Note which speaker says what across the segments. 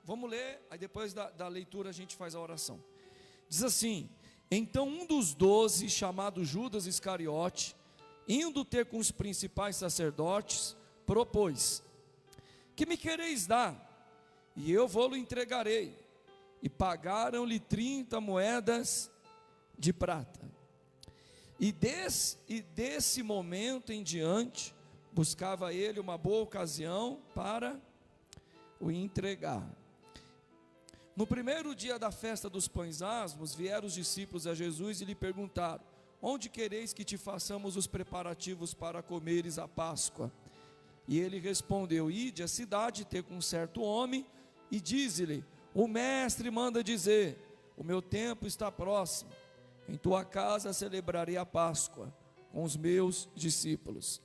Speaker 1: vamos ler, aí depois da leitura a gente faz a oração. Diz assim: então um dos 12, chamado Judas Iscariote, indo ter com os principais sacerdotes, propôs: que me quereis dar? E eu vou-lo entregarei. E pagaram-lhe 30 moedas de prata. E desse momento em diante, buscava ele uma boa ocasião para o entregar. No primeiro dia da festa dos pães asmos, vieram os discípulos a Jesus e lhe perguntaram: onde quereis que te façamos os preparativos para comeres a Páscoa? E ele respondeu: ide à cidade, ter com um certo homem, e dize-lhe: o mestre manda dizer, o meu tempo está próximo, em tua casa celebrarei a Páscoa com os meus discípulos.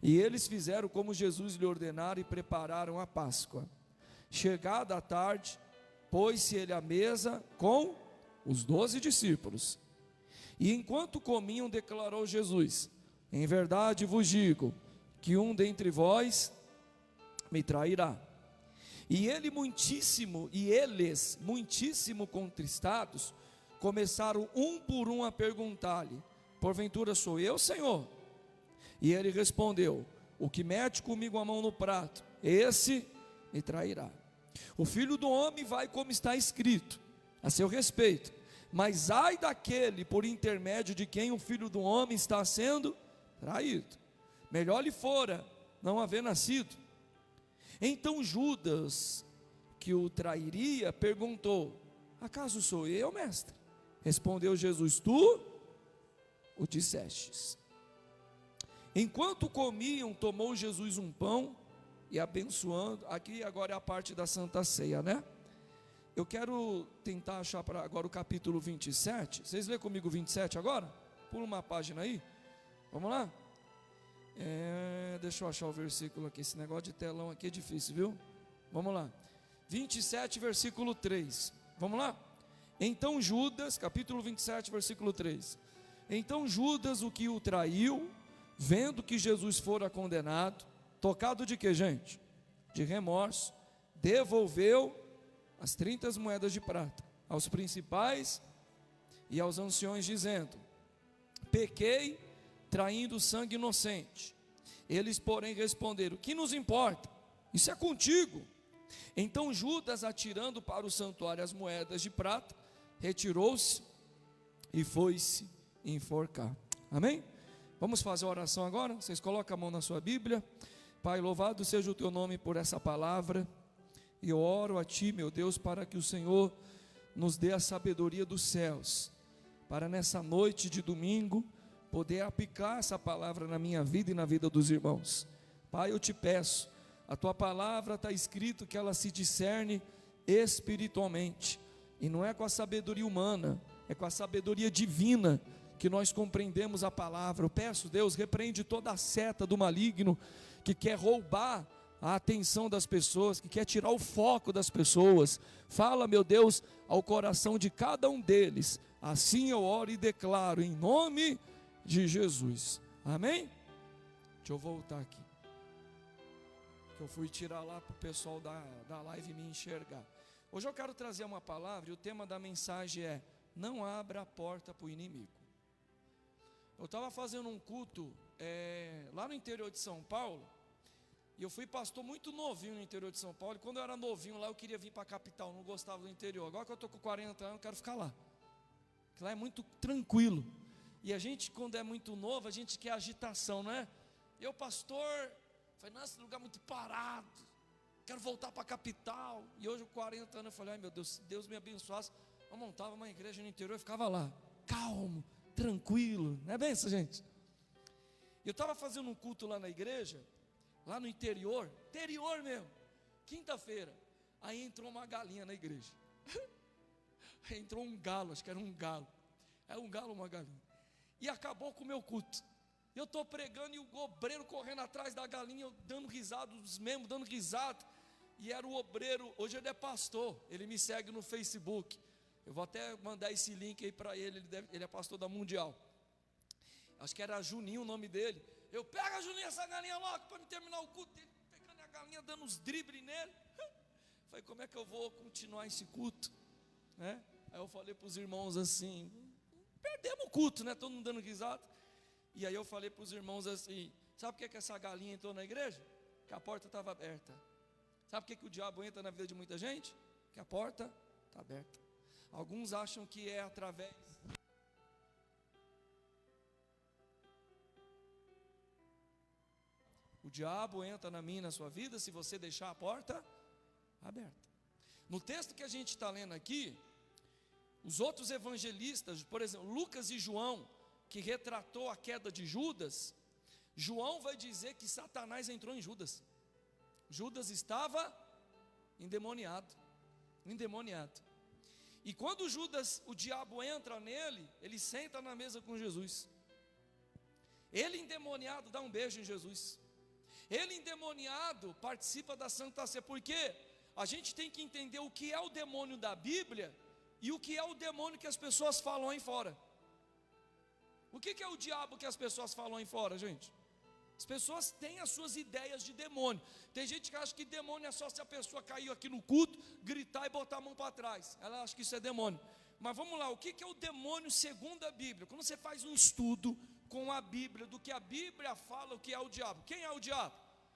Speaker 1: E eles fizeram como Jesus lhe ordenara e prepararam a Páscoa. Chegada a tarde, pôs-se ele à mesa com os 12 discípulos. E enquanto comiam, declarou Jesus: em verdade vos digo, que um dentre vós me trairá. E eles muitíssimo contristados, começaram um por um a perguntar-lhe: porventura sou eu, Senhor? E ele respondeu: o que mete comigo a mão no prato, esse me trairá. O Filho do Homem vai como está escrito a seu respeito, mas ai daquele por intermédio de quem o Filho do Homem está sendo traído. Melhor lhe fora não haver nascido. Então Judas, que o trairia, perguntou: acaso sou eu, mestre? Respondeu Jesus: tu o dissestes. Enquanto comiam, tomou Jesus um pão e abençoando, aqui agora é a parte da Santa Ceia, né? Eu quero tentar achar para agora o capítulo 27. Vocês lêem comigo 27 agora? Pula uma página aí. Vamos lá? Deixa eu achar o versículo aqui. Esse negócio de telão aqui é difícil, viu? Vamos lá. 27, versículo 3. Vamos lá? Então Judas, capítulo 27, versículo 3. Então Judas, o que o traiu, vendo que Jesus fora condenado, tocado de que, gente? De remorso, devolveu as 30 moedas de prata aos principais e aos anciões, dizendo: pequei traindo sangue inocente. Eles, porém, responderam: que nos importa? Isso é contigo. Então Judas, atirando para o santuário as moedas de prata, retirou-se e foi-se enforcar. Amém? Vamos fazer a oração agora? Vocês colocam a mão na sua Bíblia. Pai, louvado seja o teu nome por essa palavra. E eu oro a ti, meu Deus, para que o Senhor nos dê a sabedoria dos céus, para nessa noite de domingo poder aplicar essa palavra na minha vida e na vida dos irmãos. Pai, eu te peço, a tua palavra está escrito que ela se discerne espiritualmente, e não é com a sabedoria humana, é com a sabedoria divina que nós compreendemos a palavra. Eu peço, Deus, repreende toda a seta do maligno que quer roubar a atenção das pessoas, que quer tirar o foco das pessoas. Fala, meu Deus, ao coração de cada um deles. Assim eu oro e declaro em nome de Jesus. Amém? Deixa eu voltar aqui, que eu fui tirar lá para o pessoal da live me enxergar. Hoje eu quero trazer uma palavra e o tema da mensagem é: não abra a porta para o inimigo. Eu estava fazendo um culto lá no interior de São Paulo, e eu fui pastor muito novinho no interior de São Paulo. E quando eu era novinho lá, eu queria vir para a capital, não gostava do interior. Agora que eu estou com 40 anos, eu quero ficar lá, porque lá é muito tranquilo. E a gente, quando é muito novo, a gente quer agitação, não é? Eu, pastor, falei: nossa, esse lugar é muito parado, quero voltar para a capital. E hoje, com 40 anos, eu falei: ai meu Deus, se Deus me abençoasse, eu montava uma igreja no interior e ficava lá, calmo, tranquilo. Não é bem isso, gente? Eu estava fazendo um culto lá na igreja, lá no interior mesmo, quinta-feira. Aí entrou uma galinha na igreja. Entrou um galo, acho que era um galo. É um galo ou uma galinha? E acabou com o meu culto. Eu estou pregando e o obreiro correndo atrás da galinha, eu dando risada, os membros dando risada. E era o obreiro, hoje ele é pastor, ele me segue no Facebook. Eu vou até mandar esse link aí para ele, ele é pastor da Mundial. Acho que era Juninho o nome dele. Eu: pega, Juninho, essa galinha logo para me terminar o culto. Ele pegando a galinha, dando uns dribles nele. Falei, como é que eu vou continuar esse culto? Né? Aí eu falei para os irmãos assim, perdemos o culto, né? Todo mundo dando risada. E aí eu falei para os irmãos assim, sabe por que essa galinha entrou na igreja? Que a porta estava aberta. Sabe por que o diabo entra na vida de muita gente? Que a porta está aberta. Alguns acham que é através... O diabo entra na minha e na sua vida se você deixar a porta aberta. No texto que a gente está lendo aqui, os outros evangelistas, por exemplo, Lucas e João, que retratou a queda de Judas, João vai dizer que Satanás entrou em Judas. Judas estava endemoniado. E quando Judas, o diabo entra nele, ele senta na mesa com Jesus. Ele endemoniado dá um beijo em Jesus. Ele endemoniado participa da Santa Ceia, porque a gente tem que entender o que é o demônio da Bíblia e o que é o demônio que as pessoas falam aí fora. O que é o diabo que as pessoas falam aí fora, gente? As pessoas têm as suas ideias de demônio. Tem gente que acha que demônio é só se a pessoa cair aqui no culto, gritar e botar a mão para trás. Ela acha que isso é demônio. Mas vamos lá, o que é o demônio segundo a Bíblia? Quando você faz um estudo com a Bíblia, do que a Bíblia fala, o que é o diabo. Quem é o diabo?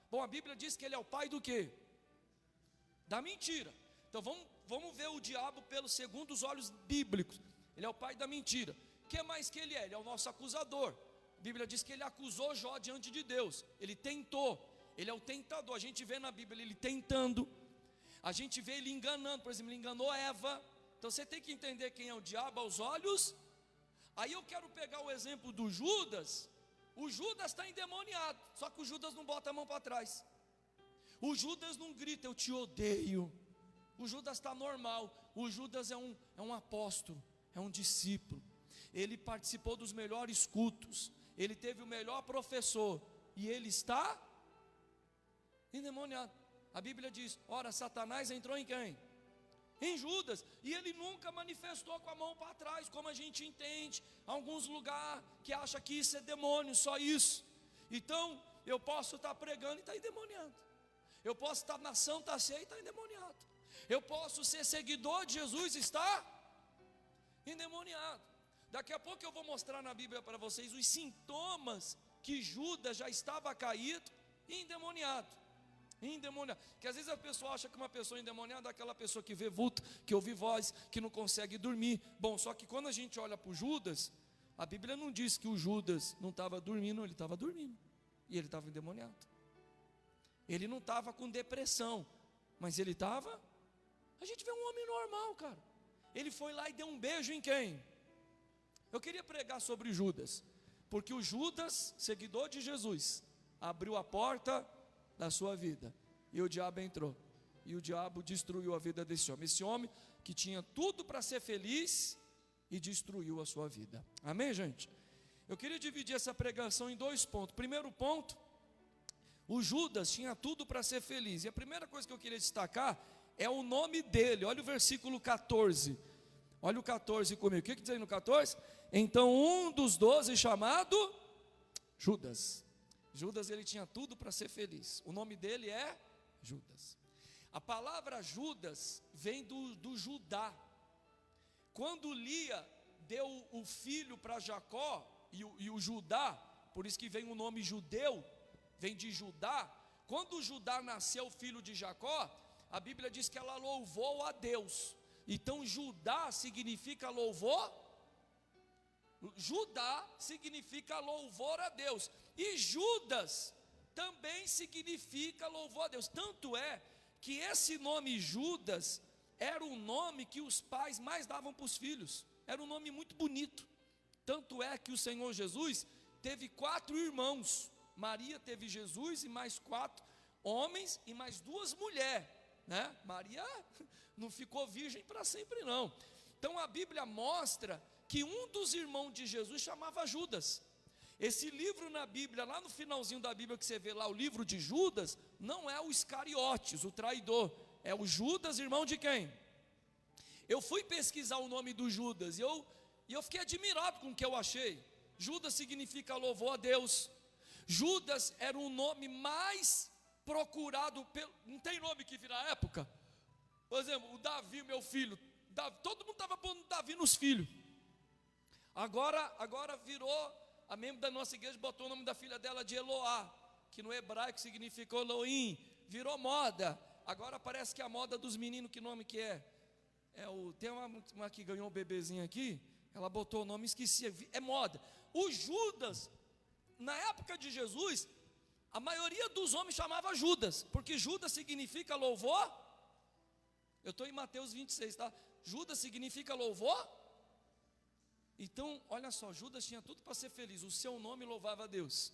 Speaker 1: Bom, a Bíblia diz que ele é o pai do quê? Da mentira. Então vamos ver o diabo segundo os olhos bíblicos. Ele é o pai da mentira. O que mais que ele é? Ele é o nosso acusador. A Bíblia diz que ele acusou Jó diante de Deus. Ele tentou. Ele é o tentador. A gente vê na Bíblia ele tentando. A gente vê ele enganando. Por exemplo, ele enganou Eva. Então você tem que entender quem é o diabo aos olhos. Aí eu quero pegar o exemplo do Judas. O Judas está endemoniado. Só que o Judas não bota a mão para trás. O Judas não grita, eu te odeio. O Judas está normal. O Judas é um apóstolo, é um discípulo. Ele participou dos melhores cultos. Ele teve o melhor professor. E ele está endemoniado. A Bíblia diz, ora, Satanás entrou em quem? Em Judas. E ele nunca manifestou com a mão para trás, como a gente entende. Alguns lugares que acha que isso é demônio, só isso. Então, eu posso estar pregando e estar endemoniado. Eu posso estar na Santa Ceia e estar endemoniado. Eu posso ser seguidor de Jesus e estar endemoniado. Daqui a pouco eu vou mostrar na Bíblia para vocês os sintomas que Judas já estava caído e endemoniado. Que às vezes a pessoa acha que uma pessoa endemoniada é aquela pessoa que vê vulto, que ouve voz, que não consegue dormir. Bom, só que quando a gente olha para o Judas, a Bíblia não diz que o Judas não estava dormindo, ele estava dormindo. E ele estava endemoniado. Ele não estava com depressão, mas ele estava... A gente vê um homem normal, cara. Ele foi lá e deu um beijo em quem? Eu queria pregar sobre Judas, porque o Judas, seguidor de Jesus, abriu a porta da sua vida, e o diabo entrou, e o diabo destruiu a vida desse homem. Esse homem que tinha tudo para ser feliz, e destruiu a sua vida. Amém, gente? Eu queria dividir essa pregação em 2 pontos. Primeiro ponto, o Judas tinha tudo para ser feliz, e a primeira coisa que eu queria destacar é o nome dele. Olha o versículo 14, olha o 14 comigo. O que diz aí no 14? Então um dos 12 chamado Judas. Judas, ele tinha tudo para ser feliz. O nome dele é Judas. A palavra Judas vem do Judá. Quando Lia deu o filho para Jacó, e o Judá, por isso que vem o nome judeu, vem de Judá. Quando Judá nasceu filho de Jacó, a Bíblia diz que ela louvou a Deus. Então Judá significa louvor. Judá significa louvor a Deus. E Judas também significa louvor a Deus. Tanto é que esse nome Judas era o nome que os pais mais davam para os filhos. Era um nome muito bonito. Tanto é que o Senhor Jesus teve 4 irmãos. Maria teve Jesus e mais 4 homens e mais 2 mulheres, né? Maria não ficou virgem para sempre não. Então a Bíblia mostra que um dos irmãos de Jesus chamava Judas. Esse livro na Bíblia, lá no finalzinho da Bíblia que você vê lá, o livro de Judas, não é o Iscariotes, o traidor, é o Judas, irmão de quem? Eu fui pesquisar o nome do Judas e eu fiquei admirado com o que eu achei. Judas significa louvor a Deus. Judas era o nome mais procurado, não tem nome que na época? Por exemplo, o Davi, meu filho, todo mundo estava pondo Davi nos filhos. Agora virou, a membro da nossa igreja botou o nome da filha dela de Eloá, que no hebraico significa Elohim, virou moda. Agora parece que é a moda dos meninos, que nome que é? Tem uma que ganhou um bebezinho aqui, ela botou o nome, esqueci, é moda. O Judas, na época de Jesus, a maioria dos homens chamava Judas, porque Judas significa louvor. Eu estou em Mateus 26, tá? Judas significa louvor. Então, olha só, Judas tinha tudo para ser feliz, o seu nome louvava a Deus,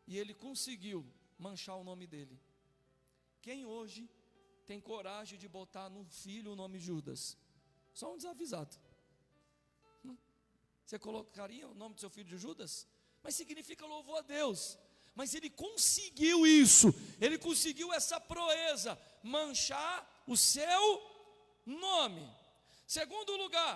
Speaker 1: e ele conseguiu manchar o nome dele. Quem hoje tem coragem de botar no filho o nome Judas? Só um desavisado. Você colocaria o nome do seu filho de Judas? Mas significa louvor a Deus. Mas ele conseguiu isso, ele conseguiu essa proeza, manchar o seu nome. Segundo lugar,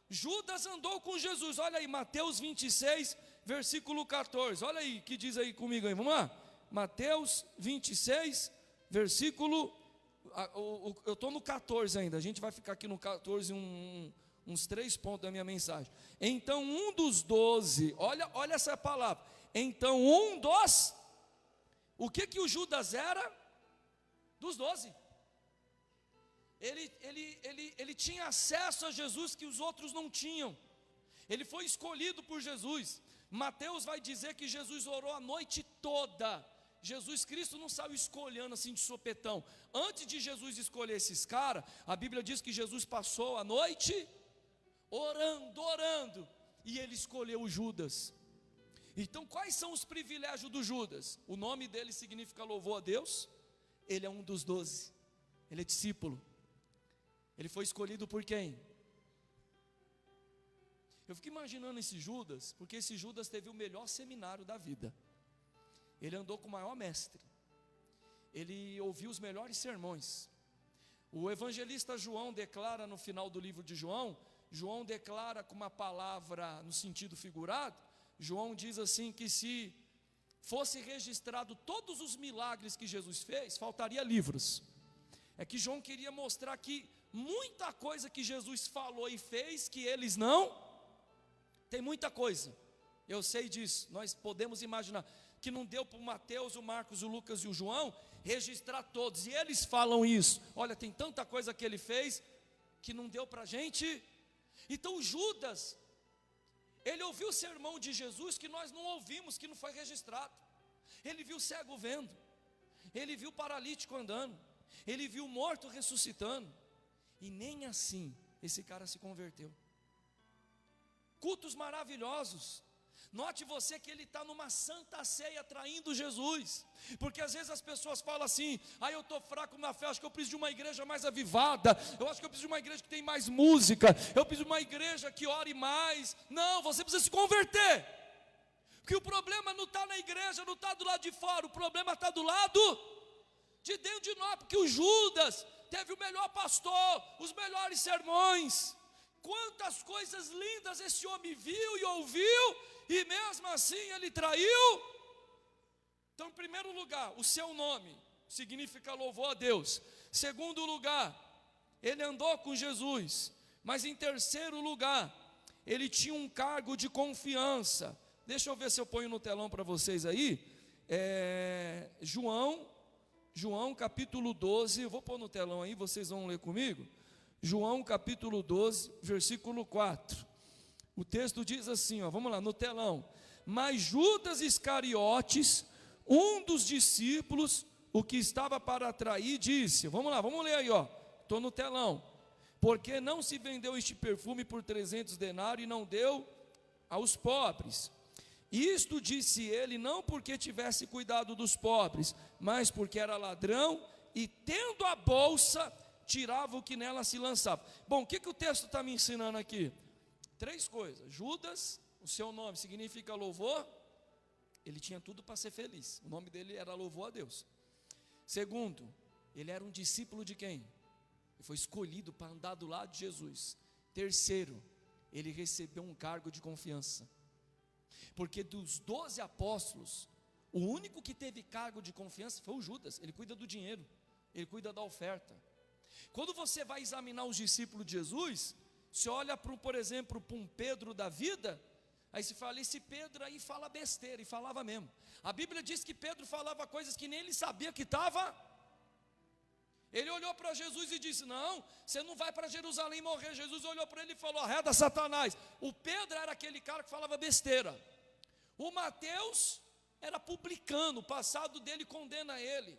Speaker 1: Judas andou com Jesus. Olha aí, Mateus 26, versículo 14. Olha aí, que diz aí comigo aí, vamos lá? Mateus 26, versículo, eu estou no 14 ainda, a gente vai ficar aqui no 14 uns 3 pontos da minha mensagem. Então um dos 12, olha essa palavra, então o que o Judas era? Dos 12. Ele tinha acesso a Jesus que os outros não tinham. Ele foi escolhido por Jesus. Mateus vai dizer que Jesus orou a noite toda. Jesus Cristo não saiu escolhendo assim de sopetão. Antes de Jesus escolher esses caras, a Bíblia diz que Jesus passou a noite orando, e ele escolheu o Judas. Então quais são os privilégios do Judas? O nome dele significa louvor a Deus. Ele é um dos 12, ele é discípulo. Ele foi escolhido por quem? Eu fico imaginando esse Judas, porque esse Judas teve o melhor seminário da vida. Ele andou com o maior mestre. Ele ouviu os melhores sermões. O evangelista João declara no final do livro de João declara com uma palavra no sentido figurado. João diz assim que se fosse registrado todos os milagres que Jesus fez, faltaria livros. É que João queria mostrar que muita coisa que Jesus falou e fez, que eles não, tem muita coisa, eu sei disso, nós podemos imaginar, que não deu para o Mateus, o Marcos, o Lucas e o João, registrar todos, e eles falam isso, olha, tem tanta coisa que ele fez, que não deu para a gente. Então Judas, ele ouviu o sermão de Jesus, que nós não ouvimos, que não foi registrado. Ele viu o cego vendo, ele viu o paralítico andando, ele viu o morto ressuscitando, e nem assim esse cara se converteu. Cultos maravilhosos. Note você que ele está numa santa ceia traindo Jesus, porque às vezes as pessoas falam assim: eu estou fraco na fé, acho que eu preciso de uma igreja mais avivada, eu acho que eu preciso de uma igreja que tem mais música, eu preciso de uma igreja que ore mais. Não, você precisa se converter, porque o problema não está na igreja, não está do lado de fora, o problema está do lado de dentro de nós, porque o Judas teve o melhor pastor, os melhores sermões, quantas coisas lindas esse homem viu e ouviu, e mesmo assim ele traiu. Então, em primeiro lugar, o seu nome significa louvor a Deus. Segundo lugar, ele andou com Jesus. Mas em terceiro lugar, ele tinha um cargo de confiança. Deixa eu ver se eu ponho no telão para vocês aí. João capítulo 12, eu vou pôr no telão aí, vocês vão ler comigo. João capítulo 12, versículo 4. O texto diz assim, vamos lá, no telão. Mas Judas Iscariotes, um dos discípulos, o que estava para trair, disse, vamos lá, vamos ler aí, estou no telão. Porque não se vendeu este perfume por 300 denários e não deu aos pobres? Isto disse ele, não porque tivesse cuidado dos pobres, mas porque era ladrão e tendo a bolsa, tirava o que nela se lançava. Bom, o que o texto está me ensinando aqui? 3 coisas. Judas, o seu nome significa louvor, ele tinha tudo para ser feliz, o nome dele era louvor a Deus. Segundo, ele era um discípulo de quem? Ele foi escolhido para andar do lado de Jesus. Terceiro, ele recebeu um cargo de confiança, porque dos 12 apóstolos, o único que teve cargo de confiança foi o Judas. Ele cuida do dinheiro, ele cuida da oferta. Quando você vai examinar os discípulos de Jesus, você olha para, por exemplo, para um Pedro da vida, aí você fala, esse Pedro aí fala besteira, e falava mesmo. A Bíblia diz que Pedro falava coisas que nem ele sabia que estava. Ele olhou para Jesus e disse, não, você não vai para Jerusalém morrer. Jesus olhou para ele e falou, arreda Satanás. O Pedro era aquele cara que falava besteira. O Mateus era publicano, o passado dele condena ele.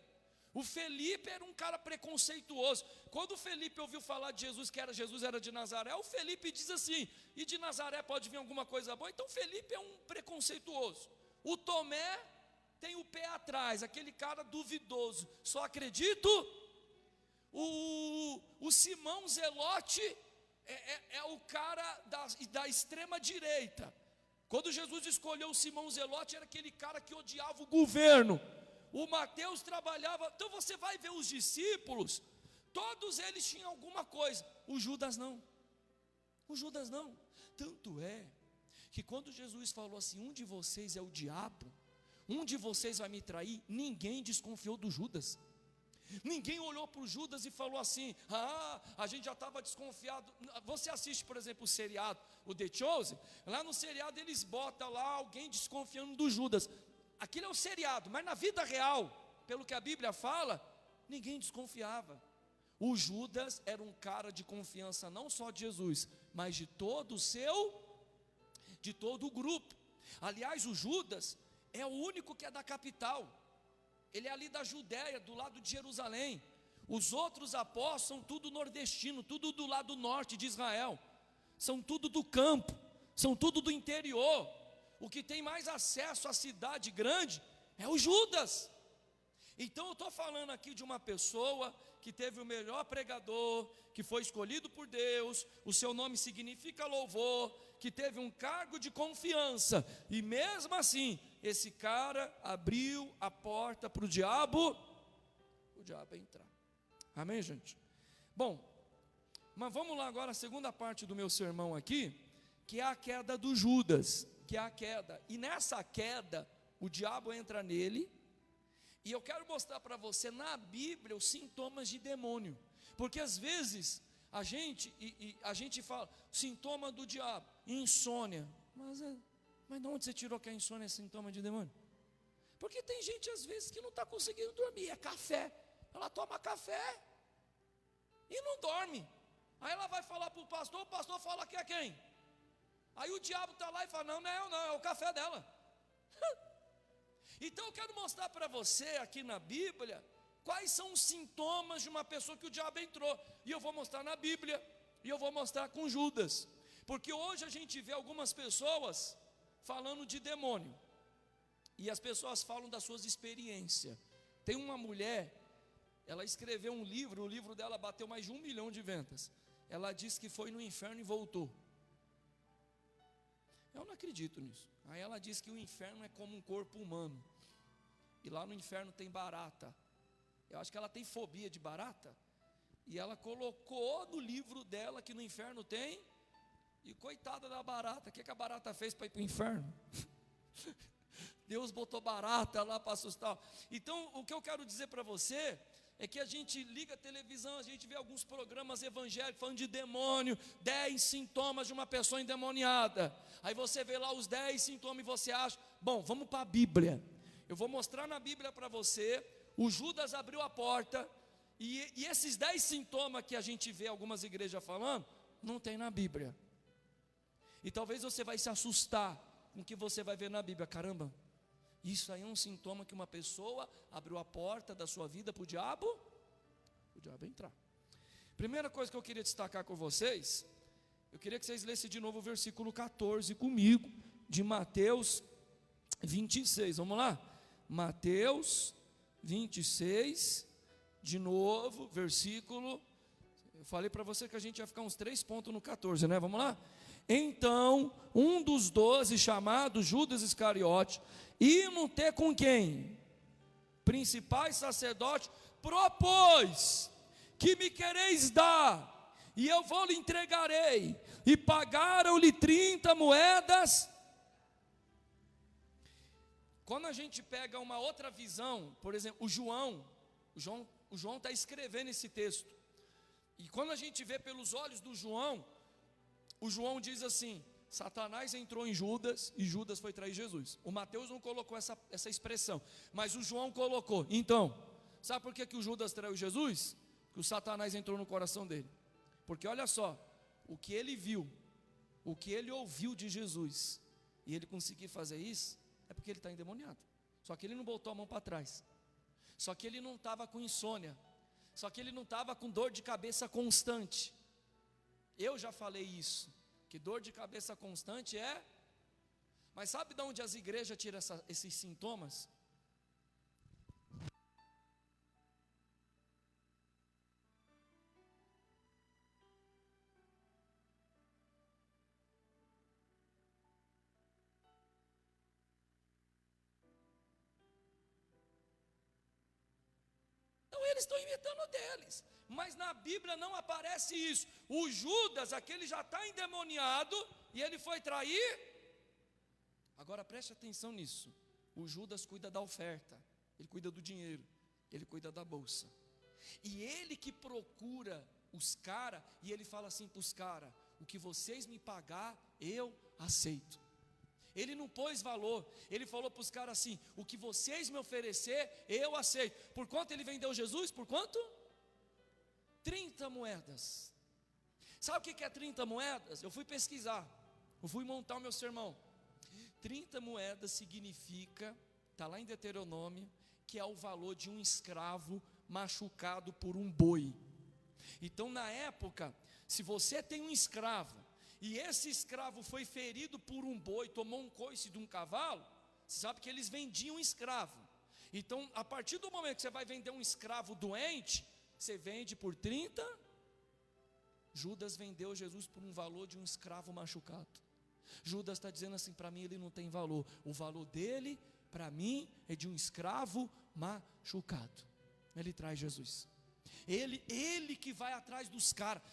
Speaker 1: O Felipe era um cara preconceituoso. Quando o Felipe ouviu falar de Jesus, que Jesus era de Nazaré, o Felipe diz assim, e de Nazaré pode vir alguma coisa boa? Então Felipe é um preconceituoso. O Tomé tem o pé atrás, aquele cara duvidoso, só acredito. O Simão Zelote é o cara da extrema direita. Quando Jesus escolheu o Simão Zelote, era aquele cara que odiava o governo. O Mateus trabalhava. Então você vai ver os discípulos, todos eles tinham alguma coisa. O Judas não. O Judas não. Tanto é que quando Jesus falou assim, um de vocês é o diabo, um de vocês vai me trair, ninguém desconfiou do Judas. Ninguém olhou para o Judas e falou assim, a gente já estava desconfiado. Você assiste, por exemplo, o seriado, o The Chosen, lá no seriado eles botam lá alguém desconfiando do Judas. Aquilo é o seriado, mas na vida real, pelo que a Bíblia fala, ninguém desconfiava. O Judas era um cara de confiança não só de Jesus, mas de todo o grupo. Aliás, o Judas é o único que é da capital. Ele é ali da Judéia, do lado de Jerusalém. Os outros apóstolos são tudo nordestino, tudo do lado norte de Israel. São tudo do campo, são tudo do interior. O que tem mais acesso à cidade grande é o Judas. Então eu estou falando aqui de uma pessoa que teve o melhor pregador, que foi escolhido por Deus, o seu nome significa louvor, que teve um cargo de confiança, e mesmo assim, esse cara abriu a porta para o diabo entrar. Amém, gente? Bom, mas vamos lá agora, a segunda parte do meu sermão aqui, que é a queda do Judas, que é a queda, e nessa queda, o diabo entra nele, e eu quero mostrar para você na Bíblia os sintomas de demônio, porque às vezes a gente fala, sintoma do diabo, insônia, mas de onde você tirou que a insônia é sintoma de demônio? Porque tem gente às vezes que não está conseguindo dormir, é café, ela toma café e não dorme, aí ela vai falar para o pastor fala que é quem? Aí o diabo está lá e fala, não é eu não, é o café dela. Então eu quero mostrar para você aqui na Bíblia, quais são os sintomas de uma pessoa que o diabo entrou, e eu vou mostrar na Bíblia, e eu vou mostrar com Judas, porque hoje a gente vê algumas pessoas falando de demônio, e as pessoas falam das suas experiências. Tem uma mulher, ela escreveu um livro, o livro dela bateu mais de 1 milhão de vendas, ela disse que foi no inferno e voltou. Eu não acredito nisso. Aí ela diz que o inferno é como um corpo humano, e lá no inferno tem barata. Eu acho que ela tem fobia de barata, e ela colocou no livro dela que no inferno tem, e coitada da barata, o que a barata fez para ir para o inferno? Deus botou barata lá para assustar. Então o que eu quero dizer para você é que a gente liga a televisão, a gente vê alguns programas evangélicos falando de demônio, 10 sintomas de uma pessoa endemoniada. Aí você vê lá os 10 sintomas e você acha, bom, vamos para a Bíblia. Eu vou mostrar na Bíblia para você, o Judas abriu a porta, e esses 10 sintomas que a gente vê algumas igrejas falando, não tem na Bíblia. E talvez você vai se assustar com o que você vai ver na Bíblia. Caramba, isso aí é um sintoma que uma pessoa abriu a porta da sua vida para o diabo entrar. Primeira coisa que eu queria destacar com vocês, eu queria que vocês lessem de novo o versículo 14 comigo, de Mateus 26, vamos lá? Mateus 26, de novo, versículo, eu falei para você que a gente ia ficar uns 3 pontos no 14, né? Vamos lá? Então, um dos 12, chamado Judas Iscariote, indo ter com quem? Principais sacerdotes, propôs, que me quereis dar, e eu vou lhe entregarei, e pagaram-lhe 30 moedas. Quando a gente pega uma outra visão, por exemplo, o João está escrevendo esse texto, E quando a gente vê pelos olhos do João, o João diz assim: Satanás entrou em Judas e Judas foi trair Jesus. O Mateus não colocou essa expressão, mas o João colocou. Então, sabe por que o Judas traiu Jesus? Que o Satanás entrou no coração dele. Porque olha só, o que ele viu, o que ele ouviu de Jesus, e ele conseguir fazer isso, é porque ele está endemoniado. Só que ele não botou a mão para trás. Só que ele não estava com insônia. Só que ele não estava com dor de cabeça constante. Eu já falei isso, que dor de cabeça constante é... Mas sabe de onde as igrejas tiram esses sintomas? Eles estão imitando deles, mas na Bíblia não aparece isso. O Judas, aquele já está endemoniado, e ele foi trair. Agora preste atenção nisso, o Judas cuida da oferta, ele cuida do dinheiro, ele cuida da bolsa, e ele que procura os caras, e ele fala assim para os caras: o que vocês me pagar, eu aceito. Ele não pôs valor, ele falou para os caras assim: o que vocês me oferecer, eu aceito. Por quanto ele vendeu Jesus? Por quanto? 30 moedas. Sabe o que é 30 moedas? Eu fui pesquisar, eu fui montar o meu sermão. 30 moedas significa, está lá em Deuteronômio, que é o valor de um escravo machucado por um boi. Então na época, se você tem um escravo, e esse escravo foi ferido por um boi, tomou um coice de um cavalo, você sabe que eles vendiam escravo. Então, a partir do momento que você vai vender um escravo doente, você vende por 30. Judas vendeu Jesus por um valor de um escravo machucado. Judas está dizendo assim: para mim ele não tem valor. O valor dele, para mim, é de um escravo machucado. Ele traz Jesus. Ele que vai atrás dos caras.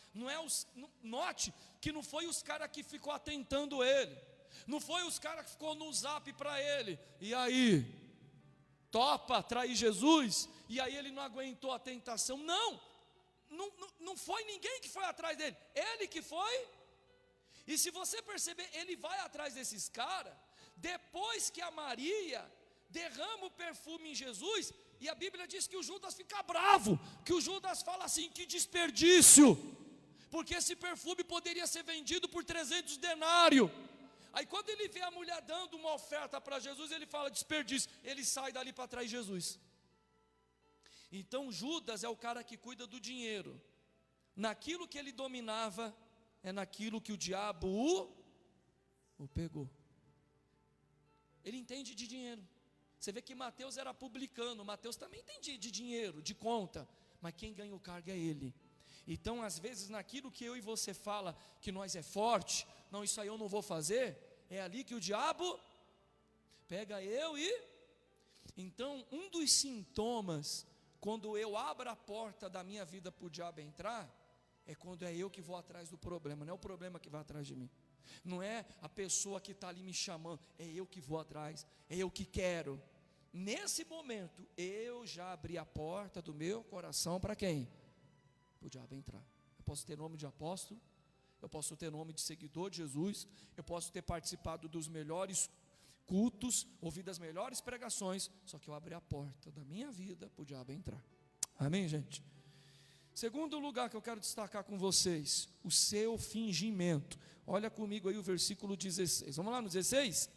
Speaker 1: Note que não foi os caras que ficou atentando ele. Não foi os caras que ficou no zap para ele. E aí, topa trair Jesus? E aí ele não aguentou a tentação. Não foi ninguém que foi atrás dele. Ele que foi. E se você perceber, ele vai atrás desses caras. Depois que a Maria derrama o perfume em Jesus, e a Bíblia diz que o Judas fica bravo, que o Judas fala assim: que desperdício, porque esse perfume poderia ser vendido por 300 denários. Aí quando ele vê a mulher dando uma oferta para Jesus, ele fala: desperdício. Ele sai dali para trás de Jesus. Então Judas é o cara que cuida do dinheiro. Naquilo que ele dominava, é naquilo que o diabo o pegou. Ele entende de dinheiro. Você vê que Mateus era publicano, Mateus também entendia de dinheiro, de conta, mas quem ganha o cargo é ele. Então às vezes naquilo que eu e você fala que nós é forte, não, isso aí eu não vou fazer, é ali que o diabo pega eu e... Então um dos sintomas, quando eu abro a porta da minha vida para o diabo entrar, é quando é eu que vou atrás do problema, não é o problema que vai atrás de mim. Não é a pessoa que está ali me chamando, é eu que vou atrás, é eu que quero. Nesse momento, eu já abri a porta do meu coração para quem? Para o diabo entrar. Eu posso ter nome de apóstolo, eu posso ter nome de seguidor de Jesus, eu posso ter participado dos melhores cultos, ouvido as melhores pregações, só que eu abri a porta da minha vida para o diabo entrar. Amém, gente? Segundo lugar que eu quero destacar com vocês, o seu fingimento. Olha comigo aí o versículo 16. Vamos lá no 16?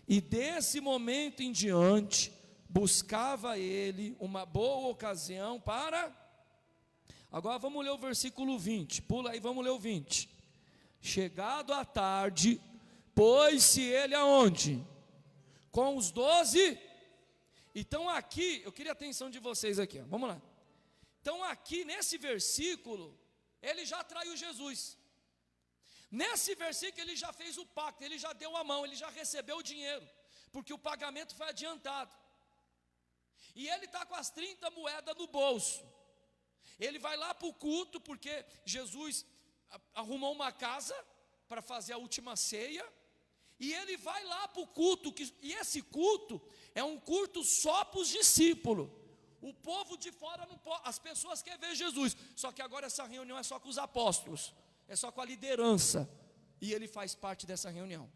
Speaker 1: E desse momento em diante, buscava ele uma boa ocasião para... Agora vamos ler o versículo 20. Pula aí, vamos ler o 20. Chegado à tarde, pôs-se ele aonde? Com os 12. Então aqui, eu queria a atenção de vocês aqui, ó. Vamos lá. Então aqui nesse versículo, ele já traiu Jesus. Nesse versículo ele já fez o pacto, ele já deu a mão, ele já recebeu o dinheiro, porque o pagamento foi adiantado. E ele está com as 30 moedas no bolso. Ele vai lá para o culto, porque Jesus arrumou uma casa para fazer a última ceia. E ele vai lá para o culto, e esse culto é um culto só para os discípulos. O povo de fora não pode, as pessoas querem ver Jesus. Só que agora essa reunião é só com os apóstolos, é só com a liderança. E ele faz parte dessa reunião.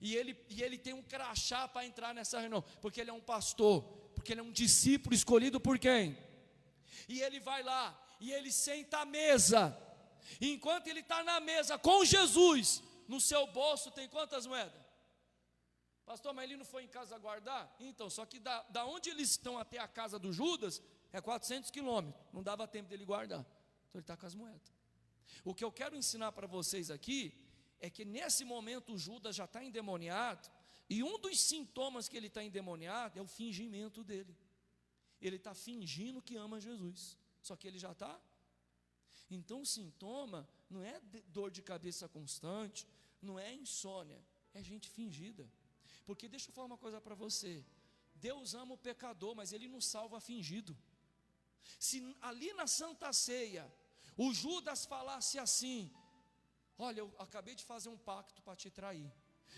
Speaker 1: E ele tem um crachá para entrar nessa reunião, porque ele é um pastor, porque ele é um discípulo escolhido por quem? E ele vai lá, e ele senta à mesa. E enquanto ele está na mesa com Jesus, no seu bolso tem quantas moedas? Pastor, mas ele não foi em casa guardar? Então, só que da onde eles estão até a casa do Judas, é 400 quilômetros, não dava tempo dele guardar. Então ele está com as moedas. O que eu quero ensinar para vocês aqui, é que nesse momento o Judas já está endemoniado, e um dos sintomas que ele está endemoniado é o fingimento dele. Ele está fingindo que ama Jesus, só que ele já está. Então o sintoma não é dor de cabeça constante, não é insônia, é gente fingida. Porque deixa eu falar uma coisa para você, Deus ama o pecador, mas Ele não salva fingido. Se ali na Santa Ceia, o Judas falasse assim: olha, eu acabei de fazer um pacto para te trair,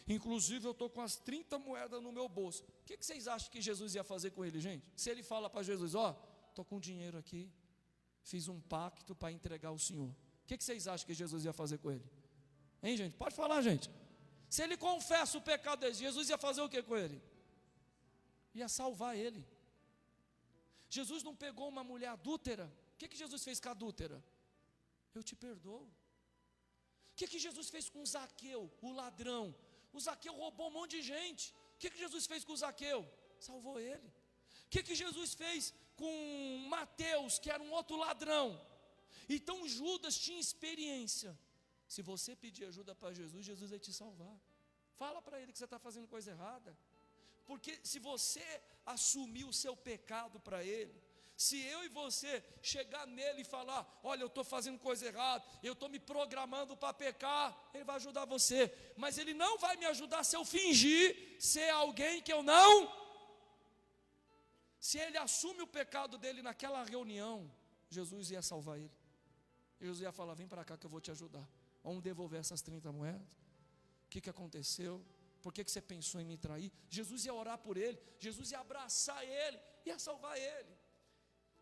Speaker 1: inclusive eu estou com as 30 moedas no meu bolso. O que vocês acham que Jesus ia fazer com ele, gente? Se ele fala para Jesus: ó, estou com dinheiro aqui, fiz um pacto para entregar ao Senhor, o que vocês acham que Jesus ia fazer com ele? Hein, gente? Pode falar, gente. Se ele confessa o pecado dele, Jesus ia fazer o que com ele? Ia salvar ele. Jesus não pegou uma mulher adúltera. O que Jesus fez com a adúltera? Eu te perdoo. O que Jesus fez com Zaqueu, o ladrão? O Zaqueu roubou um monte de gente. O que Jesus fez com o Zaqueu? Salvou ele. O que Jesus fez com Mateus, que era um outro ladrão? Então Judas tinha experiência. Se você pedir ajuda para Jesus, Jesus vai te salvar. Fala para ele que você está fazendo coisa errada. Porque se você assumir o seu pecado para ele, se eu e você chegar nele e falar: olha, eu estou fazendo coisa errada, eu estou me programando para pecar, ele vai ajudar você. Mas ele não vai me ajudar se eu fingir ser alguém que eu não. Se ele assume o pecado dele naquela reunião, Jesus ia salvar ele. Jesus ia falar: vem para cá que eu vou te ajudar. Vamos devolver essas 30 moedas. O que aconteceu? Por que você pensou em me trair? Jesus ia orar por ele, Jesus ia abraçar ele, ia salvar ele.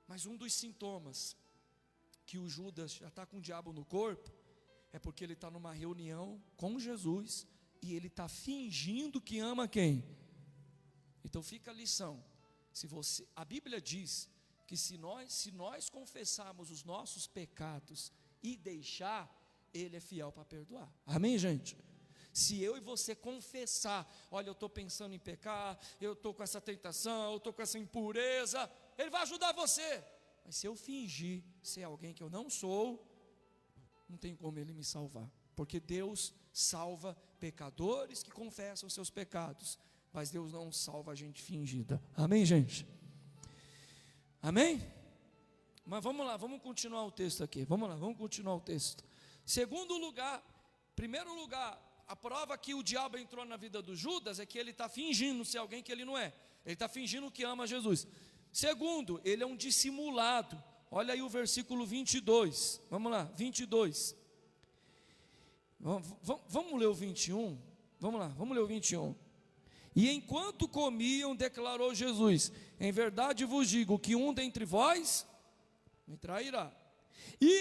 Speaker 1: Mas um dos sintomas que o Judas já está com o diabo no corpo, é porque ele está numa reunião com Jesus, e ele está fingindo que ama quem? Então fica a lição. A Bíblia diz que se nós confessarmos os nossos pecados e deixar, Ele é fiel para perdoar. Amém, gente? Se eu e você confessar: olha, eu estou pensando em pecar, eu estou com essa tentação, eu estou com essa impureza, Ele vai ajudar você. Mas se eu fingir ser alguém que eu não sou, não tem como Ele me salvar. Porque Deus salva pecadores que confessam os seus pecados, mas Deus não salva a gente fingida. Amém, gente? Amém? Mas vamos lá, vamos continuar o texto aqui. Vamos lá, vamos continuar o texto. Segundo lugar, primeiro lugar, a prova que o diabo entrou na vida do Judas é que ele está fingindo ser alguém que ele não é. Ele está fingindo que ama Jesus. Segundo, ele é um dissimulado. Olha aí o versículo 22. Vamos lá, 22. Vamos ler o 21. Vamos lá, vamos ler o 21. E enquanto comiam, declarou Jesus: em verdade vos digo que um dentre vós me trairá. E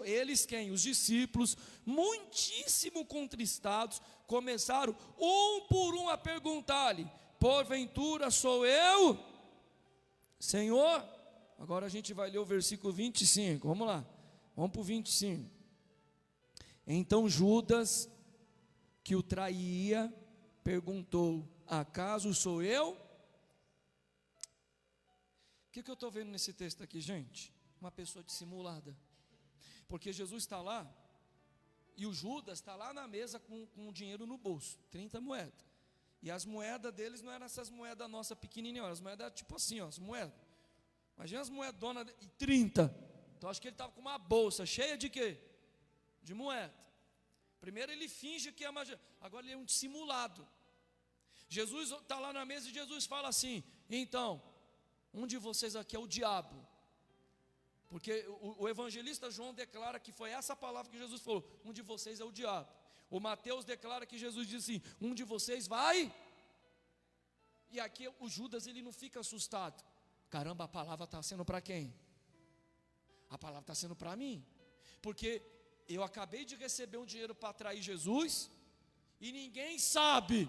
Speaker 1: eles quem? Os discípulos, muitíssimo contristados, começaram um por um a perguntar-lhe: porventura sou eu, Senhor? Agora a gente vai ler o versículo 25, vamos lá, vamos para o 25. Então Judas, que o traía, perguntou: acaso sou eu? O que eu estou vendo nesse texto aqui, gente? Uma pessoa dissimulada. Porque Jesus está lá, e o Judas está lá na mesa com o dinheiro no bolso, 30 moedas. E as moedas deles não eram essas moedas nossas pequenininhas, as moedas tipo assim, ó, as moedas. Imagina as moedonas de 30. Então acho que ele estava com uma bolsa cheia de quê? De moeda. Primeiro ele finge que ama, agora ele é um dissimulado. Jesus está lá na mesa e Jesus fala assim: então, um de vocês aqui é o diabo. Porque o evangelista João declara que foi essa palavra que Jesus falou: um de vocês é o diabo. O Mateus declara que Jesus disse assim: um de vocês vai. E aqui o Judas, ele não fica assustado. caramba, a palavra está sendo para quem? A palavra está sendo para mim, porque eu acabei de receber um dinheiro para atrair Jesus, e ninguém sabe.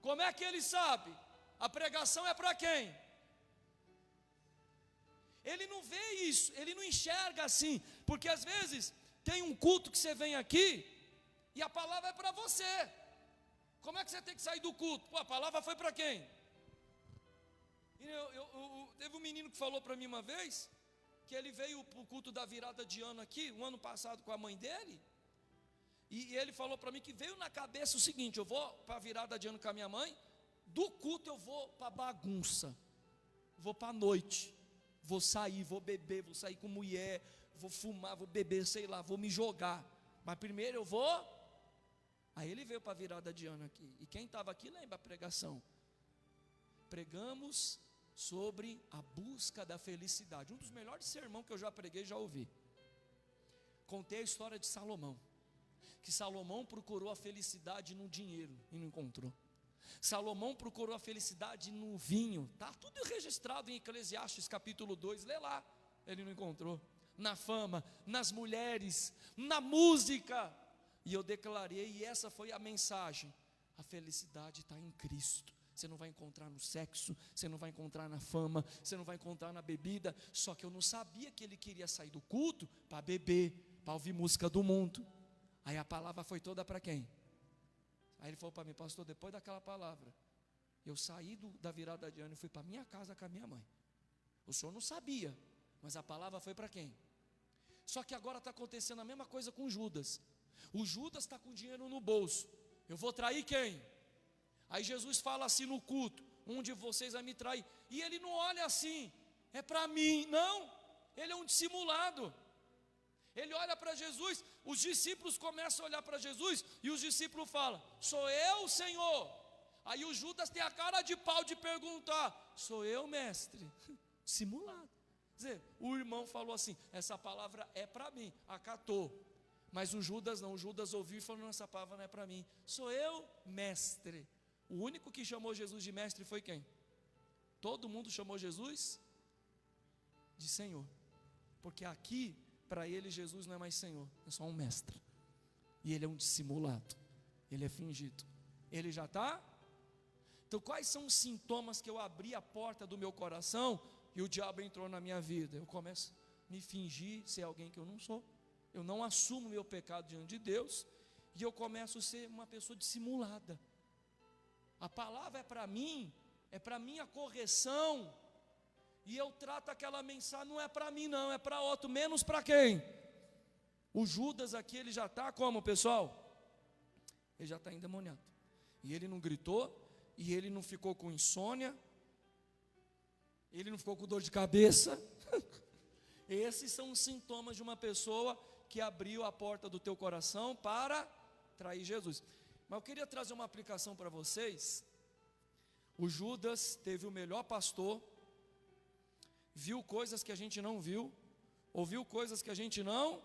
Speaker 1: Como é que ele sabe? A pregação é para quem? Ele não vê isso, ele não enxerga assim, porque às vezes tem um culto que você vem aqui, e a palavra é para você. Como é que você tem que sair do culto? Pô, a palavra foi para quem? Teve um menino que falou para mim uma vez, que ele veio para o culto da virada de ano aqui, o ano passado com a mãe dele, e ele falou para mim que veio na cabeça o seguinte: eu vou para a virada de ano com a minha mãe, do culto eu vou para bagunça, vou para a noite, vou sair, vou beber, vou sair com mulher, vou fumar, vou beber, sei lá, vou me jogar, mas primeiro eu vou. Aí ele veio para a virada de ano aqui, e quem estava aqui lembra a pregação, pregamos sobre a busca da felicidade, um dos melhores sermões que eu já preguei, já ouvi. Contei a história de Salomão, que Salomão procurou a felicidade no dinheiro e não encontrou. Salomão procurou a felicidade no vinho, está tudo registrado em Eclesiastes capítulo 2, lê lá, ele não encontrou. Na fama, nas mulheres, na música, e eu declarei, e essa foi a mensagem: a felicidade está em Cristo. Você não vai encontrar no sexo, você não vai encontrar na fama, você não vai encontrar na bebida. Só que eu não sabia que ele queria sair do culto para beber, para ouvir música do mundo. Aí a palavra foi toda para quem? Aí ele falou para mim: pastor, depois daquela palavra, eu saí da virada de ano e fui para minha casa com a minha mãe. O senhor não sabia, mas a palavra foi para quem? Só que agora está acontecendo a mesma coisa com Judas. O Judas está com dinheiro no bolso. Eu vou trair quem? Aí Jesus fala assim no culto: um de vocês vai me trair. E ele não olha assim, é para mim, não. Ele é um dissimulado. Ele olha para Jesus, os discípulos começam a olhar para Jesus, e os discípulos falam: sou eu, Senhor? Aí o Judas tem a cara de pau de perguntar: sou eu, mestre? Dissimulado. Quer dizer, o irmão falou assim: essa palavra é para mim, acatou. Mas o Judas não, o Judas ouviu e falou: não, essa palavra não é para mim, sou eu, mestre. O único que chamou Jesus de mestre foi quem? Todo mundo chamou Jesus de Senhor, porque aqui para ele Jesus não é mais Senhor, é só um mestre, e ele é um dissimulado, ele é fingido, ele já está. Então quais são os sintomas que eu abri a porta do meu coração e o diabo entrou na minha vida? Eu começo a me fingir ser alguém que eu não sou, eu não assumo meu pecado diante de Deus, e eu começo a ser uma pessoa dissimulada. A palavra é para mim, é para minha correção, e eu trato aquela mensagem, não é para mim não, é para outro, menos para quem? O Judas aqui, ele já está como, pessoal? Ele já está endemoniado, e ele não gritou, e ele não ficou com insônia, ele não ficou com dor de cabeça. Esses são os sintomas de uma pessoa que abriu a porta do teu coração para trair Jesus. Mas eu queria trazer uma aplicação para vocês. O Judas teve o melhor pastor, viu coisas que a gente não viu, ouviu coisas que a gente não,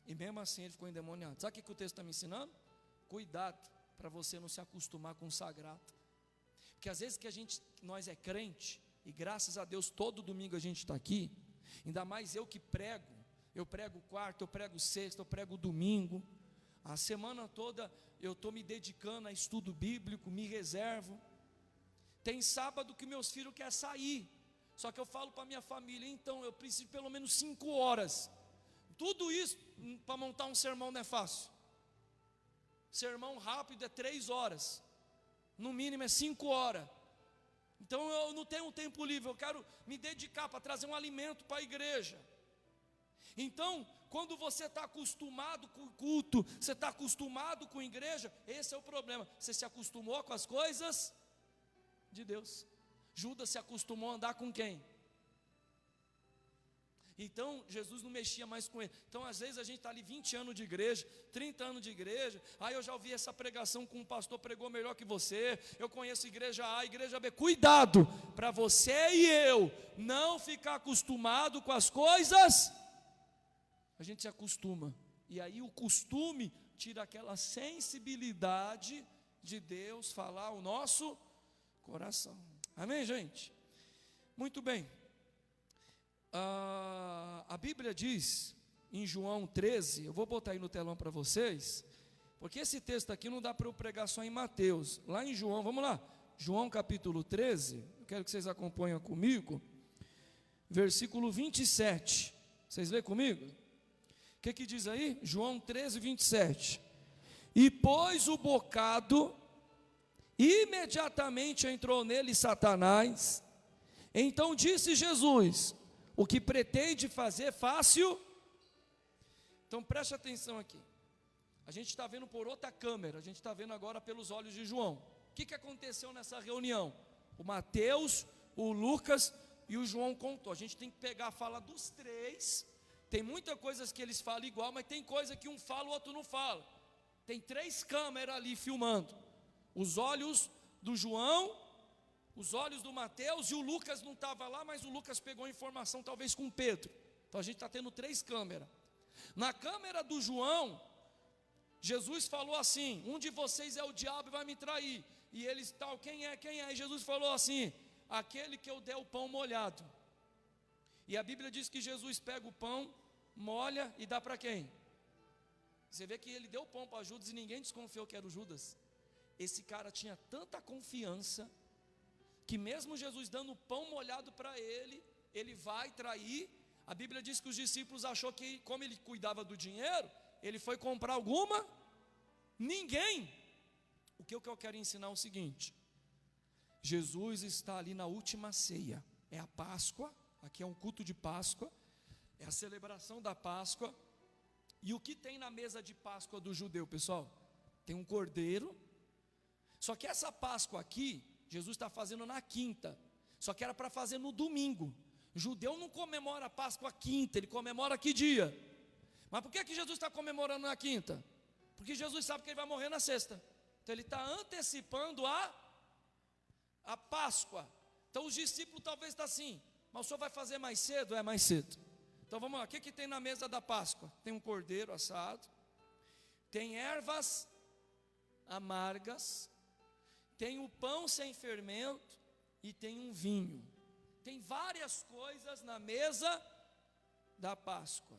Speaker 1: e mesmo assim ele ficou endemoniado. Sabe o que o texto está me ensinando? Cuidado para você não se acostumar com o sagrado, porque às vezes que nós é crente, e graças a Deus todo domingo a gente está aqui, ainda mais eu que prego, eu prego quarta, eu prego sexta, eu prego domingo, a semana toda eu estou me dedicando a estudo bíblico, me reservo. Tem sábado que meus filhos querem sair, só que eu falo para minha família: então eu preciso de pelo menos 5 horas. Tudo isso para montar um sermão não é fácil. Sermão rápido é 3 horas, no mínimo é 5 horas. Então eu não tenho um tempo livre, eu quero me dedicar para trazer um alimento para a igreja. Então, quando você está acostumado com o culto, você está acostumado com a igreja, esse é o problema. Você se acostumou com as coisas de Deus. Judas se acostumou a andar com quem? Então Jesus não mexia mais com ele. Então às vezes a gente está ali 20 anos de igreja, 30 anos de igreja. Aí eu já ouvi essa pregação com um pastor pregou melhor que você. Eu conheço igreja A, igreja B. Cuidado para você e eu não ficar acostumado com as coisas. A gente se acostuma, e aí o costume tira aquela sensibilidade de Deus falar o nosso coração. Amém, gente? Muito bem. A Bíblia diz em João 13, eu vou botar aí no telão para vocês, porque esse texto aqui não dá para eu pregar só em Mateus. Lá em João, vamos lá, João capítulo 13, eu quero que vocês acompanhem comigo, versículo 27, vocês lêem comigo? O que diz aí? João 13, 27. E pôs o bocado, imediatamente entrou nele Satanás. Então disse Jesus: o que pretende fazer, fácil. Então preste atenção aqui. A gente está vendo por outra câmera, a gente está vendo agora pelos olhos de João. O que aconteceu nessa reunião? O Mateus, o Lucas e o João contou. A gente tem que pegar a fala dos três. Tem muitas coisas que eles falam igual, mas tem coisa que um fala, o outro não fala. Tem 3 câmeras ali filmando. Os olhos do João, os olhos do Mateus, e o Lucas não estava lá, mas o Lucas pegou a informação talvez com Pedro. Então a gente está tendo 3 câmeras. Na câmera do João, Jesus falou assim: um de vocês é o diabo e vai me trair. E eles tal, quem é? E Jesus falou assim: aquele que eu der o pão molhado. E a Bíblia diz que Jesus pega o pão, molha e dá para quem? Você vê que ele deu o pão para Judas e ninguém desconfiou que era o Judas. Esse cara tinha tanta confiança, que mesmo Jesus dando o pão molhado para ele, ele vai trair. A Bíblia diz que os discípulos achou que, como ele cuidava do dinheiro, ele foi comprar alguma? Ninguém. O que eu quero ensinar é o seguinte: Jesus está ali na última ceia, é a Páscoa, aqui é um culto de Páscoa, é a celebração da Páscoa. E o que tem na mesa de Páscoa do judeu, pessoal? Tem um cordeiro. Só que essa Páscoa aqui, Jesus está fazendo na quinta, só que era para fazer no domingo. O judeu não comemora a Páscoa quinta, ele comemora que dia? Mas por que Jesus está comemorando na quinta? Porque Jesus sabe que ele vai morrer na sexta. Então ele está antecipando a Páscoa. Então os discípulos talvez estão assim: mas o senhor vai fazer mais cedo? É mais cedo. Então vamos lá, o que tem na mesa da Páscoa? Tem um cordeiro assado, tem ervas amargas, tem o pão sem fermento e tem um vinho. Tem várias coisas na mesa da Páscoa.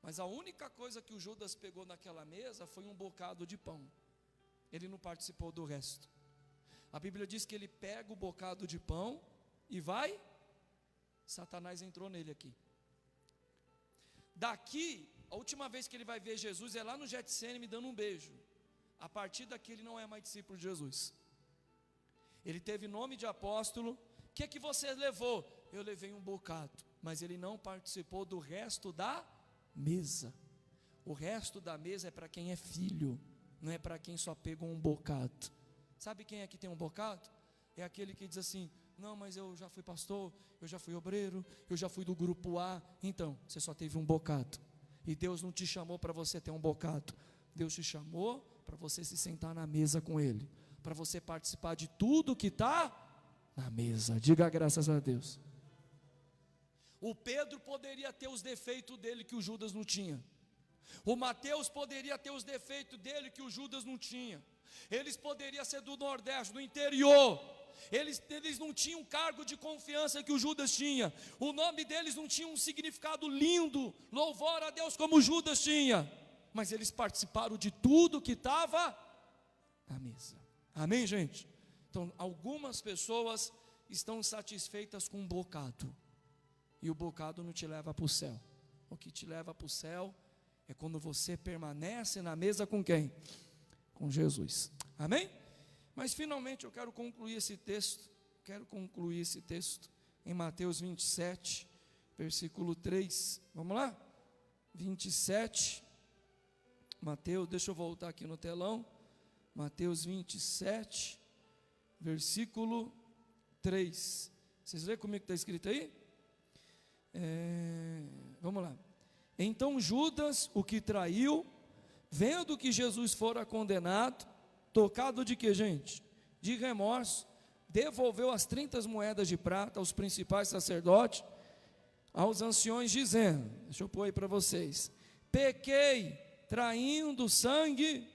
Speaker 1: Mas a única coisa que o Judas pegou naquela mesa foi um bocado de pão. Ele não participou do resto. A Bíblia diz que ele pega o bocado de pão e vai. Satanás entrou nele aqui. Daqui, a última vez que ele vai ver Jesus é lá no Getsêmani dando um beijo. A partir daqui ele não é mais discípulo de Jesus. Ele teve nome de apóstolo. O que você levou? Eu levei um bocado. Mas ele não participou do resto da mesa. O resto da mesa é para quem é filho, não é para quem só pegou um bocado. Sabe quem é que tem um bocado? É aquele que diz assim: não, mas eu já fui pastor, eu já fui obreiro, eu já fui do grupo A. Então, você só teve um bocado. E Deus não te chamou para você ter um bocado. Deus te chamou para você se sentar na mesa com Ele, para você participar de tudo que está na mesa. Diga graças a Deus. O Pedro poderia ter os defeitos dele que o Judas não tinha. O Mateus poderia ter os defeitos dele que o Judas não tinha. Eles poderiam ser do Nordeste, do interior. Eles não tinham um cargo de confiança que o Judas tinha. O nome deles não tinha um significado lindo, louvor a Deus, como o Judas tinha. Mas eles participaram de tudo que estava na mesa. Amém, gente? Então, algumas pessoas estão satisfeitas com um bocado. E o bocado não te leva para o céu. O que te leva para o céu é quando você permanece na mesa com quem? Com Jesus. Amém? Mas finalmente eu quero concluir esse texto. Em Mateus 27, versículo 3. Vamos lá? 27. Mateus, deixa eu voltar aqui no telão. Mateus 27, versículo 3. Vocês lêem comigo que está escrito aí? Vamos lá. Então Judas, o que traiu, vendo que Jesus fora condenado, tocado de que, gente? De remorso, devolveu as 30 moedas de prata aos principais sacerdotes, aos anciões, dizendo, deixa eu pôr aí para vocês: pequei, traindo sangue.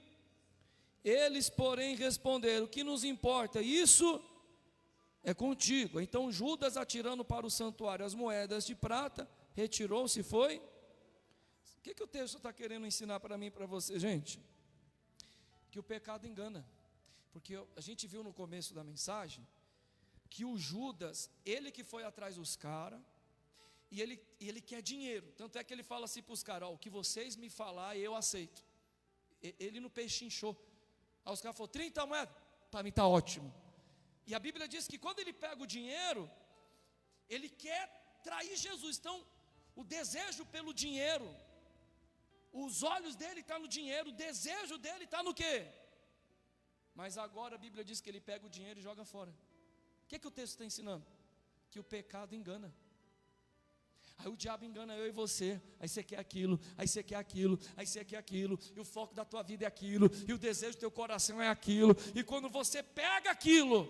Speaker 1: Eles, porém, responderam: o que nos importa isso? é contigo. Então Judas, atirando para o santuário as moedas de prata, retirou-se e foi. O que o texto está querendo ensinar para mim e para você, gente? Que o pecado engana. Porque a gente viu no começo da mensagem que o Judas, ele que foi atrás dos caras, e ele quer dinheiro. Tanto é que ele fala assim para os caras: ó, o que vocês me falar eu aceito. Ele no pechinchou. Aí os caras falaram: 30 moedas, para mim está ótimo. E a Bíblia diz que quando ele pega o dinheiro, ele quer trair Jesus. Então o desejo pelo dinheiro, os olhos dele estão no dinheiro, o desejo dele está no quê? Mas agora a Bíblia diz que ele pega o dinheiro e joga fora. O que o texto está ensinando? Que o pecado engana. Aí o diabo engana eu e você. Aí você quer aquilo, aí você quer aquilo, aí você quer aquilo, e o foco da tua vida é aquilo, e o desejo do teu coração é aquilo. E quando você pega aquilo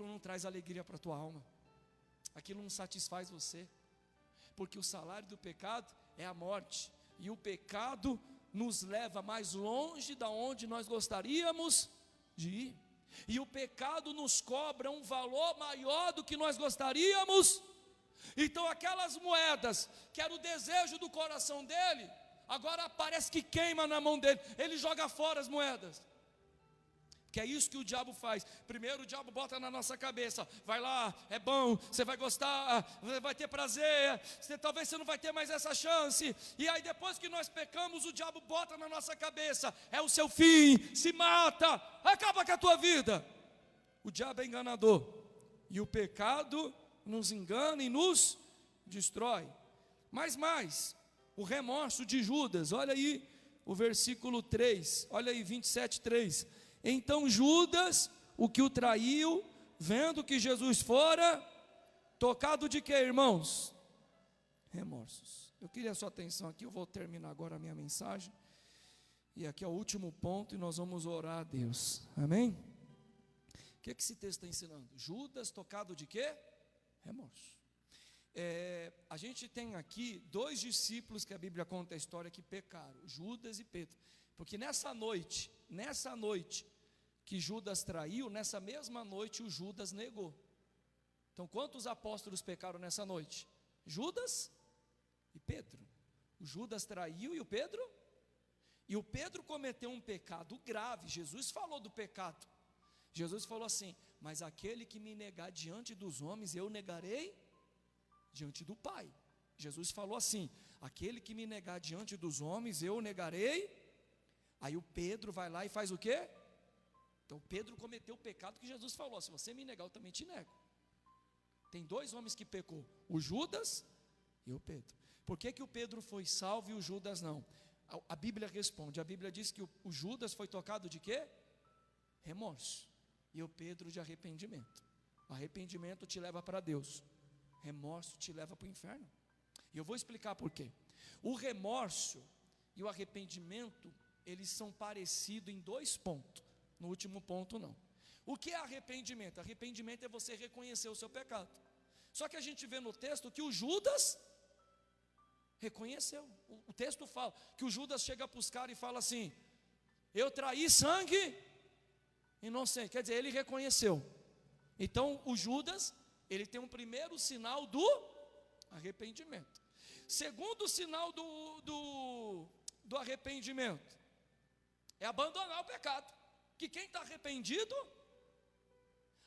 Speaker 1: não traz alegria para a tua alma, aquilo não satisfaz você, porque o salário do pecado é a morte, e o pecado nos leva mais longe da onde nós gostaríamos de ir, e o pecado nos cobra um valor maior do que nós gostaríamos. Então aquelas moedas, que era o desejo do coração dele, agora parece que queima na mão dele, ele joga fora as moedas. Que é isso que o diabo faz. Primeiro o diabo bota na nossa cabeça: vai lá, é bom, você vai gostar, você vai ter prazer, talvez você não vai ter mais essa chance. E aí depois que nós pecamos, o diabo bota na nossa cabeça: é o seu fim, se mata, acaba com a tua vida. O diabo é enganador, e o pecado nos engana e nos destrói. Mas mais, o remorso de Judas, olha aí o versículo 3, olha aí 27:3. Então Judas, o que o traiu, vendo que Jesus fora, tocado de quê, irmãos? Remorsos. Eu queria a sua atenção aqui, eu vou terminar agora a minha mensagem, e aqui é o último ponto, e nós vamos orar a Deus, amém? O que esse texto está ensinando? Judas tocado de quê? Remorso. A gente tem aqui dois discípulos que a Bíblia conta a história que pecaram, Judas e Pedro, porque nessa noite que Judas traiu, nessa mesma noite o Judas negou. Então quantos apóstolos pecaram nessa noite? Judas e Pedro. O Judas traiu e o Pedro cometeu um pecado grave. Jesus falou do pecado. Jesus falou assim: mas aquele que me negar diante dos homens, eu negarei diante do Pai. Jesus falou assim: aquele que me negar diante dos homens, eu negarei. Aí o Pedro vai lá e faz o quê? Então Pedro cometeu o pecado que Jesus falou: se você me negar, eu também te nego. Tem dois homens que pecou, o Judas e o Pedro. Por que o Pedro foi salvo e o Judas não? A Bíblia responde, a Bíblia diz que o Judas foi tocado de quê? Remorso. E o Pedro de arrependimento. O arrependimento te leva para Deus, remorso te leva para o inferno. E eu vou explicar por quê. O remorso e o arrependimento, eles são parecidos em dois pontos. No último ponto não. O que é arrependimento? Arrependimento é você reconhecer o seu pecado. Só que a gente vê no texto que o Judas reconheceu. O texto fala que o Judas chega para os caras e fala assim: eu traí sangue inocente. Quer dizer, ele reconheceu. Então o Judas, ele tem um primeiro sinal do arrependimento. Segundo sinal do arrependimento é abandonar o pecado. Que quem está arrependido,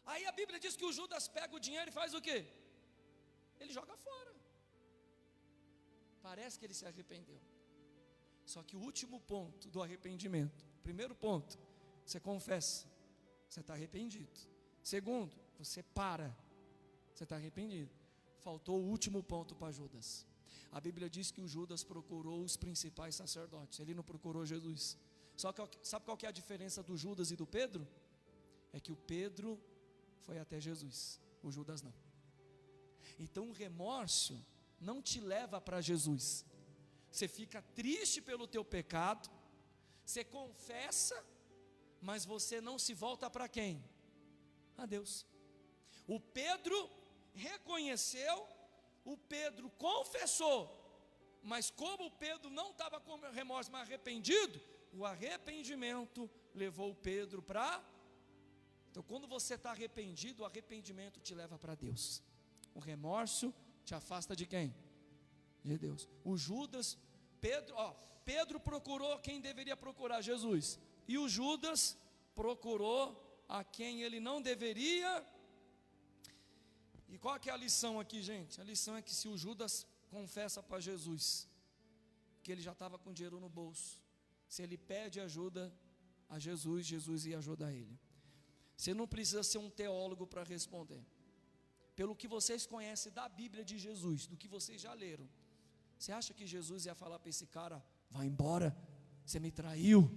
Speaker 1: aí a Bíblia diz que o Judas pega o dinheiro e faz o quê? Ele joga fora. Parece que ele se arrependeu. Só que o último ponto do arrependimento, primeiro ponto, você confessa, você está arrependido. Segundo, você para, você está arrependido. Faltou o último ponto para Judas. A Bíblia diz que o Judas procurou os principais sacerdotes, ele não procurou Jesus. Só que sabe qual que é a diferença do Judas e do Pedro? É que o Pedro foi até Jesus, o Judas não. Então o remorso não te leva para Jesus. Você fica triste pelo teu pecado, você confessa, mas você não se volta para quem? A Deus. O Pedro reconheceu, o Pedro confessou, mas como o Pedro não estava com remorso, mas arrependido, o arrependimento levou o Pedro para Então, quando você está arrependido, o arrependimento te leva para Deus. O remorso te afasta de quem? De Deus. O Judas, Pedro procurou quem deveria procurar, Jesus. E o Judas procurou a quem ele não deveria. E qual que é a lição aqui, gente? A lição é que se o Judas confessa para Jesus que ele já estava com dinheiro no bolso, se ele pede ajuda a Jesus, Jesus ia ajudar ele. Você não precisa ser um teólogo para responder. Pelo que vocês conhecem da Bíblia de Jesus, do que vocês já leram, você acha que Jesus ia falar para esse cara: vai embora, você me traiu?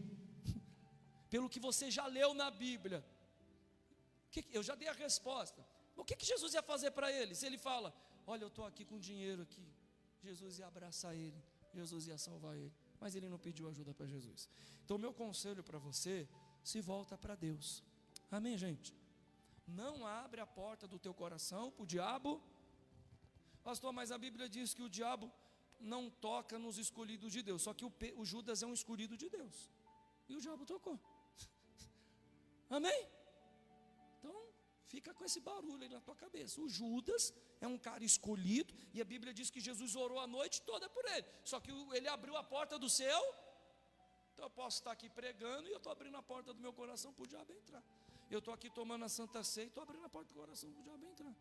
Speaker 1: Pelo que você já leu na Bíblia, eu já dei a resposta. O que Jesus ia fazer para ele? Se ele fala: olha, eu estou aqui com dinheiro aqui, Jesus ia abraçar ele, Jesus ia salvar ele. Mas ele não pediu ajuda para Jesus. Então, meu conselho para você: se volta para Deus. Amém, gente? Não abre a porta do teu coração para o diabo. Pastor, mas a Bíblia diz que o diabo não toca nos escolhidos de Deus. Só que o Judas é um escolhido de Deus, e o diabo tocou. Amém? Então, fica com esse barulho aí na tua cabeça. O Judas é um cara escolhido, e a Bíblia diz que Jesus orou a noite toda por ele. Só que ele abriu a porta do seu. Então eu posso estar aqui pregando e eu estou abrindo a porta do meu coração para o diabo entrar. Eu estou aqui tomando a Santa Ceia e estou abrindo a porta do coração para o diabo entrar.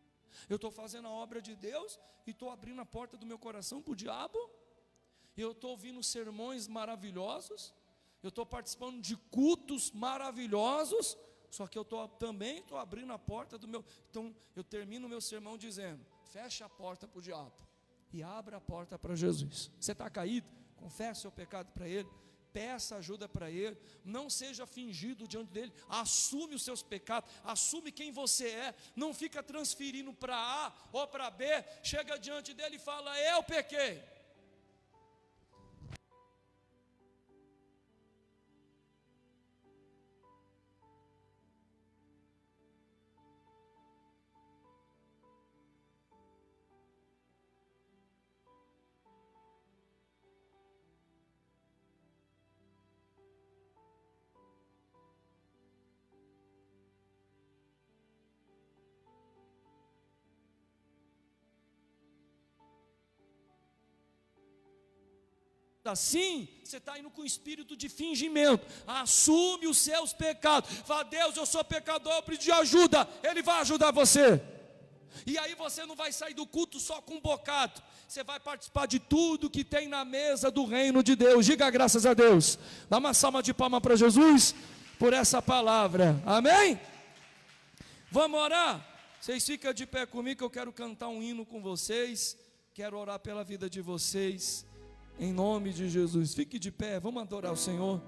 Speaker 1: Eu estou fazendo a obra de Deus e estou abrindo a porta do meu coração para o diabo. Eu estou ouvindo sermões maravilhosos. Eu estou participando de cultos maravilhosos. Só que eu também estou abrindo a porta do meu. Então eu termino o meu sermão dizendo: fecha a porta para o diabo e abra a porta para Jesus. Você está caído? Confesse o seu pecado para Ele. Peça ajuda para Ele. Não seja fingido diante dEle. Assume os seus pecados. Assume quem você é. Não fica transferindo para A ou para B. Chega diante dEle e fala: eu pequei. Assim, você está indo com espírito de fingimento. Assume os seus pecados. Fala: Deus, eu sou pecador, eu preciso de ajuda. Ele vai ajudar você. E aí você não vai sair do culto só com um bocado. Você vai participar de tudo que tem na mesa do reino de Deus. Diga graças a Deus. Dá uma salva de palmas para Jesus por essa palavra. Amém? Vamos orar? Vocês ficam de pé comigo que eu quero cantar um hino com vocês. Quero orar pela vida de vocês. Em nome de Jesus, fique de pé, vamos adorar o Senhor.